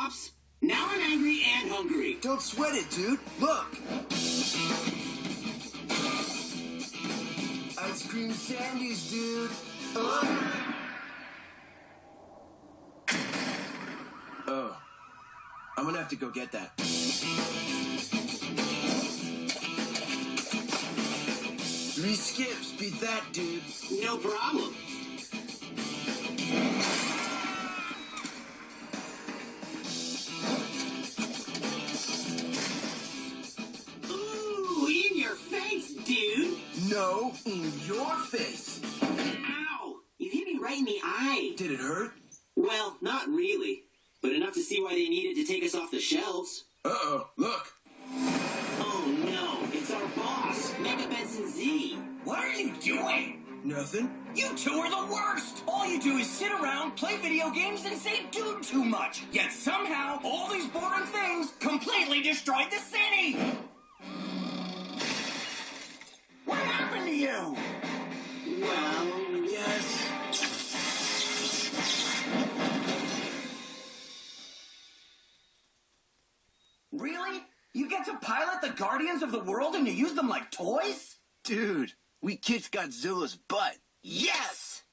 Pops. Now I'm angry and hungry. Don't sweat it, dude. Look. Ice cream sandies, dude. Oh. I'm gonna have to go get that. 3 skips. Beat that, dude. No problem. Ooh, in your face, dude. No, in your face. Ow! You hit me right in the eye. Did it hurt? Well, not really. But enough to see why they needed to take us off the shelves. Uh-oh, look. Oh no, it's our boss, Mega Benson Z. What are you doing? Nothing. You two are the worst! All you do is sit around, play video games, and say dude too much. Yet somehow, all these boring things completely destroyed the city! What happened to you? Well, Yes. Really? You get to pilot the Guardians of the World and you use them like toys? Dude, we kicked Godzilla's butt. Yes!